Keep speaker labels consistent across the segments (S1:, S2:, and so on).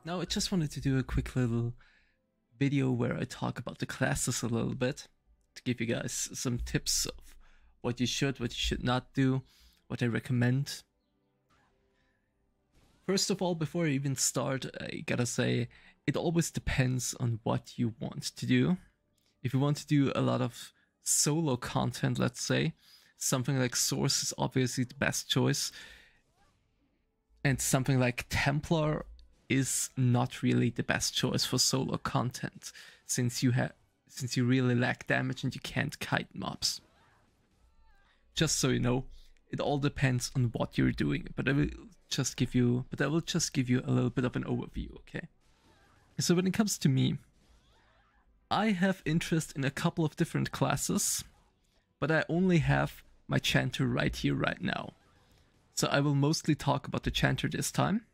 S1: Now I just wanted to do a quick little video where I talk about the classes a little bit to give you guys some tips of what you should not do, what I recommend. First of all, before I even start, I gotta say, it always depends on what you want to do. If you want to do a lot of solo content, let's say, something like Source is obviously the best choice. And something like Templar is not really the best choice for solo content, since you really lack damage and you can't kite mobs. Just so you know, it all depends on what you're doing, but I will just give you a little bit of an overview, okay? So when it comes to me, I have interest in a couple of different classes, but I only have my Chanter right here, right now. So I will mostly talk about the Chanter this time.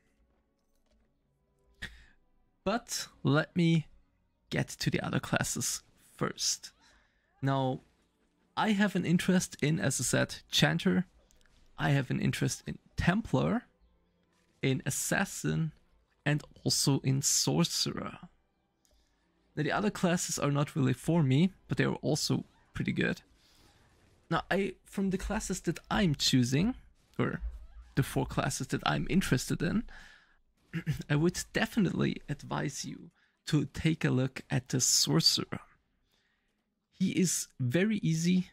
S1: But let me get to the other classes first. Now, I have an interest in, as I said, Chanter. I have an interest in Templar, in Assassin, and also in Sorcerer. Now, the other classes are not really for me, but they are also pretty good. Now, from the classes that I'm choosing, or the 4 classes that I'm interested in, I would definitely advise you to take a look at the Sorcerer. He is very easy,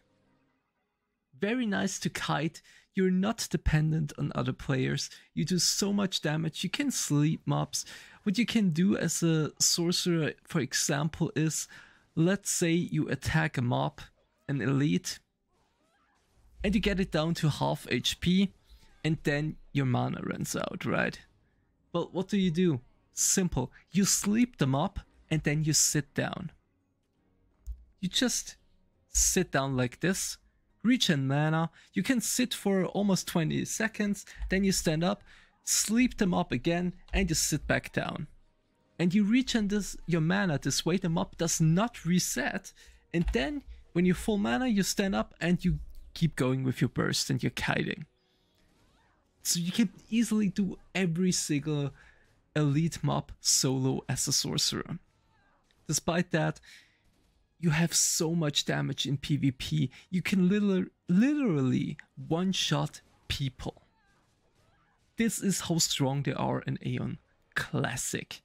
S1: very nice to kite. You're not dependent on other players. You do so much damage. You can sleep mobs. What you can do as a Sorcerer, for example, is, let's say you attack a mob, an elite, and you get it down to half HP, and then your mana runs out, right? Well, what do? Simple. You sleep them up, and then you sit down. You just sit down like this, regen mana. You can sit for almost 20 seconds, then you stand up, sleep them up again, and you sit back down. And you regen your mana this way. The mob does not reset, and then when you're full mana, you stand up and you keep going with your burst and your kiting. So you can easily do every single elite mob solo as a sorcerer. Despite that, you have so much damage in PvP. You can literally one-shot people. This is how strong they are in AION Classic.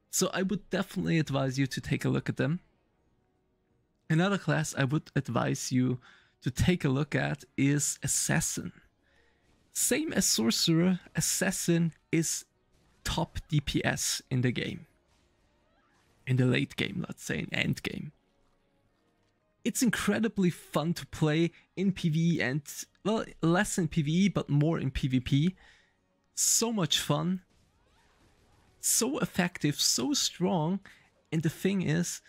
S1: So I would definitely advise you to take a look at them. Another class I would advise you to take a look at is Assassin. Same as Sorcerer, Assassin is top DPS in the game. In the late game, let's say, in end game. It's incredibly fun to play in PvE and, well, less in PvE, but more in PvP. So much fun. So effective, so strong. And the thing is,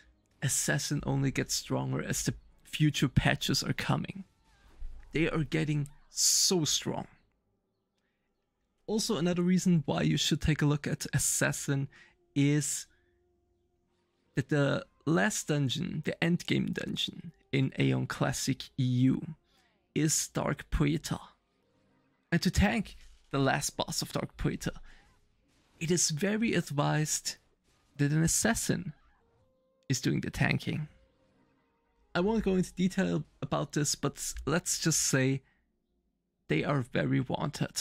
S1: Assassin only gets stronger as the future patches are coming. They are getting so strong. Also, another reason why you should take a look at Assassin is that the last dungeon, the endgame dungeon in AION Classic EU, is Dark Poeta. And to tank the last boss of Dark Poeta, it is very advised that an Assassin is doing the tanking. I won't go into detail about this, but let's just say they are very wanted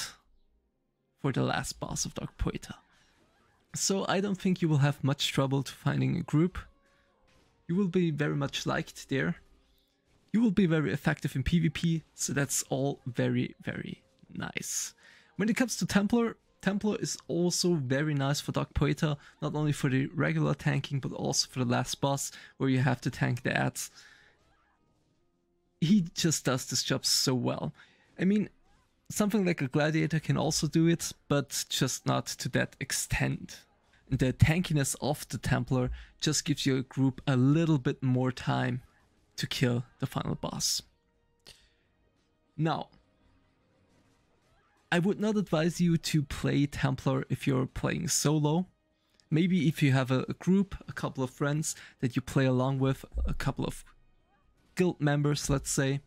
S1: for the last boss of Dark Poeta. So I don't think you will have much trouble to finding a group. You will be very much liked there. You will be very effective in PvP, so that's all very, very nice. When it comes to Templar, Templar is also very nice for Dark Poeta, not only for the regular tanking, but also for the last boss, where you have to tank the ads. He just does this job so well. I mean, something like a Gladiator can also do it, but just not to that extent. The tankiness of the Templar just gives your group a little bit more time to kill the final boss. Now, I would not advise you to play Templar if you're playing solo. Maybe if you have a group, a couple of friends that you play along with, a couple of guild members, let's say,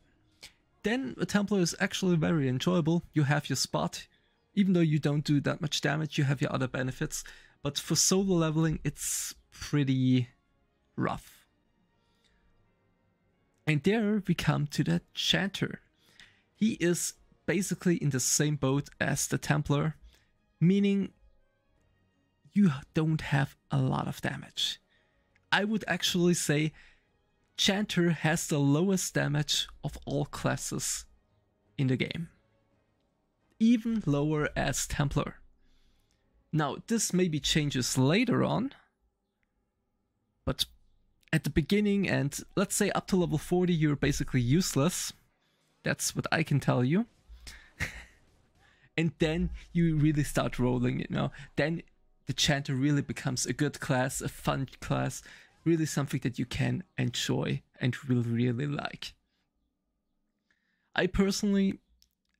S1: then a Templar is actually very enjoyable. You have your spot. Even though you don't do that much damage, you have your other benefits. but for solo leveling, it's pretty rough. And there we come to the Chanter. He is basically in the same boat as the Templar, meaning you don't have a lot of damage. I would actually say Chanter has the lowest damage of all classes in the game. Even lower as Templar. Now, this maybe changes later on, but at the beginning and let's say up to level 40, you're basically useless. That's what I can tell you. And then you really start rolling, you know. Then the Chanter really becomes a good class, a fun class, really something that you can enjoy and will really like. I personally,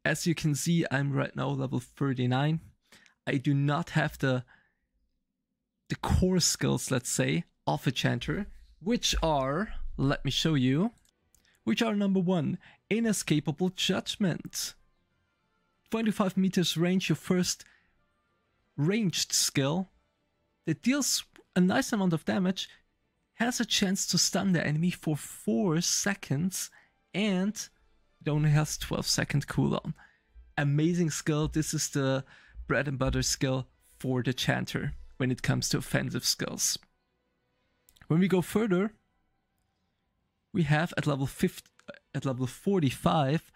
S1: as you can see, I'm right now level 39. I do not have the core skills, let's say, of a Chanter, which are, let me show you, which are number 1, Inescapable Judgment. 25 meters range, your first ranged skill that deals a nice amount of damage, has a chance to stun the enemy for 4 seconds, and it only has 12-second cooldown. Amazing skill. This is the bread and butter skill for the Chanter when it comes to offensive skills. When we go further, we have at level 45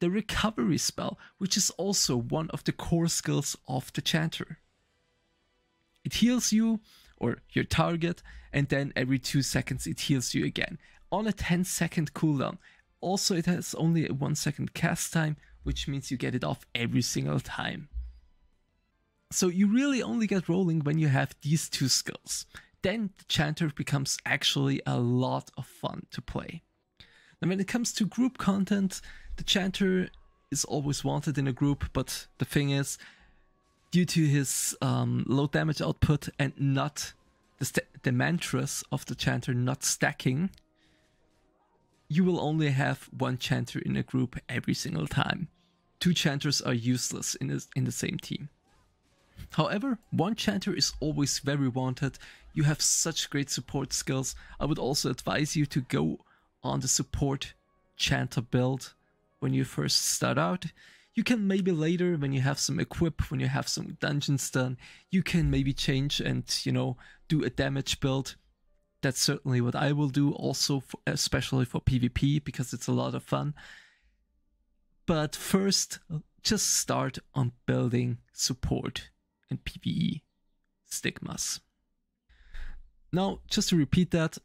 S1: the recovery spell, which is also one of the core skills of the Chanter. It heals you or your target, and then every 2 seconds it heals you again on a 10-second cooldown. Also, it has only a 1-second cast time, which means you get it off every single time. So you really only get rolling when you have these 2 skills. Then the Chanter becomes actually a lot of fun to play. Now when it comes to group content, the Chanter is always wanted in a group, but the thing is, due to his low damage output and not the mantras of the Chanter not stacking, you will only have 1 Chanter in a group every single time. 2 Chanters are useless in the same team. However, 1 Chanter is always very wanted. You have such great support skills. I would also advise you to go on the support Chanter build when you first start out. You can maybe later, when you have some equip, when you have some dungeons done, you can maybe change and, you know, do a damage build. That's certainly what I will do, also especially for PvP, because it's a lot of fun. But first, just start on building support and PvE stigmas. Now, just to repeat that,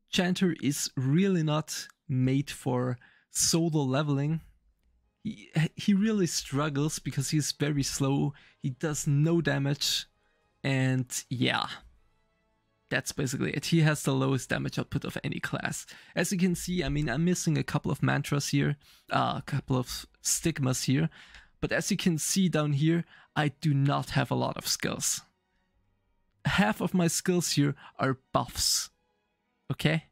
S1: Chanter is really not made for solo leveling. He really struggles because he's very slow, he does no damage, and yeah, that's basically it. He has the lowest damage output of any class. As you can see, I mean, I'm missing a couple of mantras here, a couple of stigmas here, but as you can see down here, I do not have a lot of skills. Half of my skills here are buffs. Okay?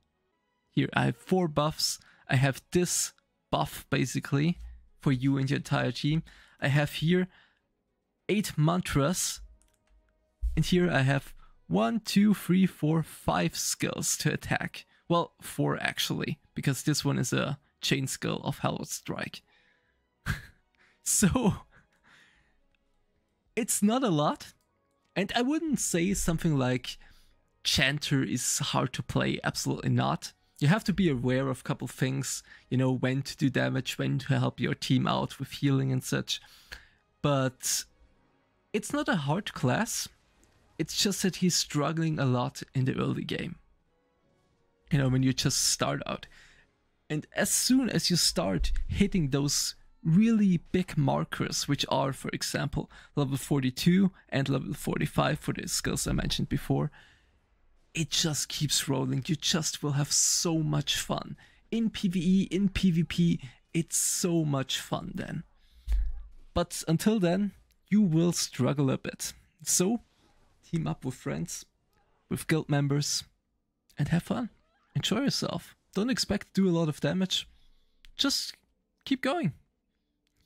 S1: Here, I have 4 buffs. I have this buff, basically, for you and your entire team. I have here 8 mantras. And here I have 1, 2, 3, 4, 5 skills to attack. Well, 4 actually, because this one is a chain skill of Hallowed Strike. So, it's not a lot. And I wouldn't say something like Chanter is hard to play, absolutely not. You have to be aware of a couple things, you know, when to do damage, when to help your team out with healing and such. But it's not a hard class. It's just that he's struggling a lot in the early game. You know, when you just start out. And as soon as you start hitting those really big markers, which are, for example, level 42 and level 45 for the skills I mentioned before, it just keeps rolling. You just will have so much fun. In PvE, in PvP, it's so much fun then. But until then, you will struggle a bit. So, team up with friends, with guild members, and have fun. Enjoy yourself. Don't expect to do a lot of damage. Just keep going.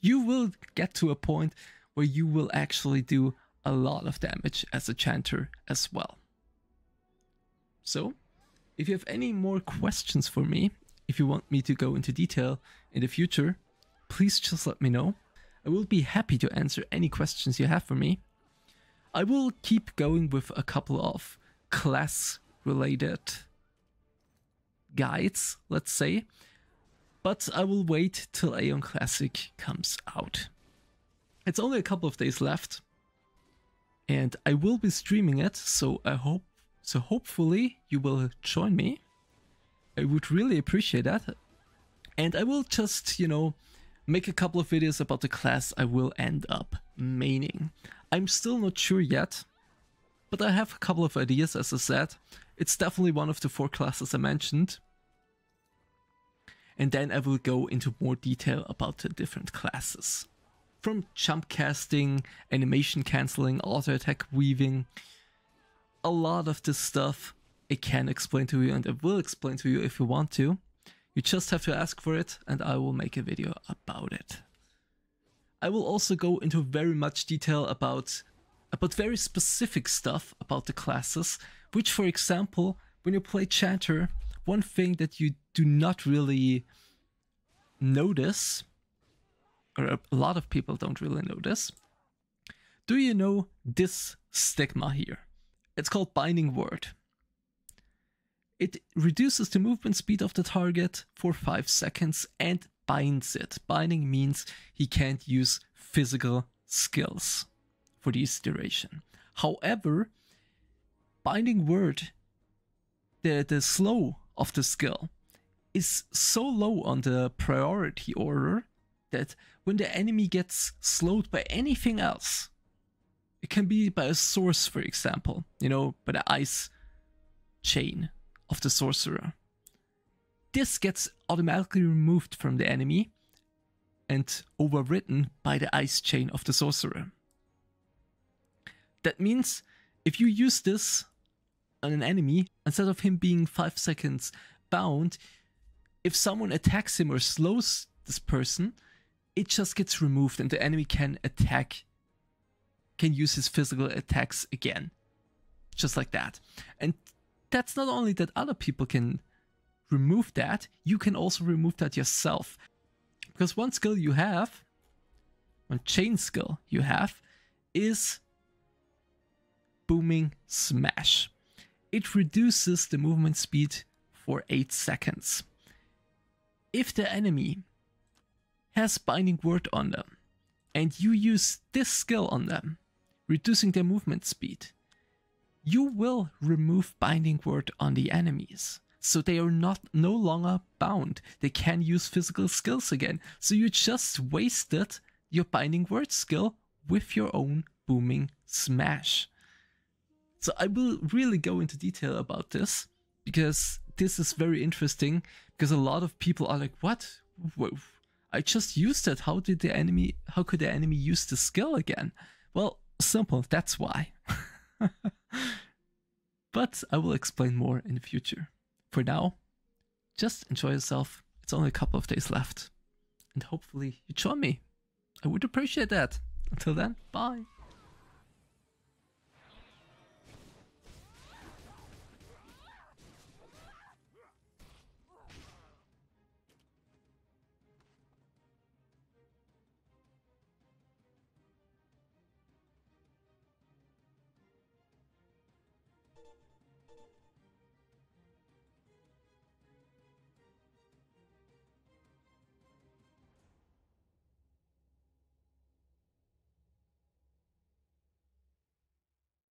S1: You will get to a point where you will actually do a lot of damage as a chanter as well. So, if you have any more questions for me, if you want me to go into detail in the future, please just let me know. I will be happy to answer any questions you have for me. I will keep going with a couple of class-related guides, let's say, but I will wait till AION Classic comes out. It's only a couple of days left, and I will be streaming it, so hopefully you will join me. I would really appreciate that. And I will just, make a couple of videos about the class I will end up maining. I'm still not sure yet, but I have a couple of ideas, as I said. It's definitely one of the 4 classes I mentioned. And then I will go into more detail about the different classes. From jump casting, animation cancelling, auto attack weaving. A lot of this stuff I can explain to you, and I will explain to you if you want to. You just have to ask for it and I will make a video about it. I will also go into very much detail about very specific stuff about the classes, which, for example, when you play Chanter, one thing that you do not really notice, or a lot of people don't really notice, do you know this stigma here? It's called Binding Word. It reduces the movement speed of the target for 5 seconds and binds it. Binding means he can't use physical skills for this duration. However, Binding Word, the slow of the skill, is so low on the priority order that when the enemy gets slowed by anything else, it can be by a source, for example, by the ice chain of the sorcerer. This gets automatically removed from the enemy and overwritten by the ice chain of the sorcerer. That means if you use this on an enemy, instead of him being 5 seconds bound, if someone attacks him or slows this person, it just gets removed and the enemy can use his physical attacks again. Just like that. And that's not only that other people can remove that, you can also remove that yourself. Because one skill you have, one chain skill you have, is Booming Smash. It reduces the movement speed for 8 seconds. If the enemy has Binding Word on them, and you use this skill on them, reducing their movement speed, you will remove Binding Word on the enemies. So they are no longer bound. They can use physical skills again. So you just wasted your Binding Word skill with your own Booming Smash. So I will really go into detail about this, because this is very interesting, because a lot of people are like, what? Whoa, I just used it. How could the enemy use the skill again? Well, simple, that's why. But I will explain more in the future. For now, just enjoy yourself. It's only a couple of days left. And hopefully you join me. I would appreciate that. Until then, bye.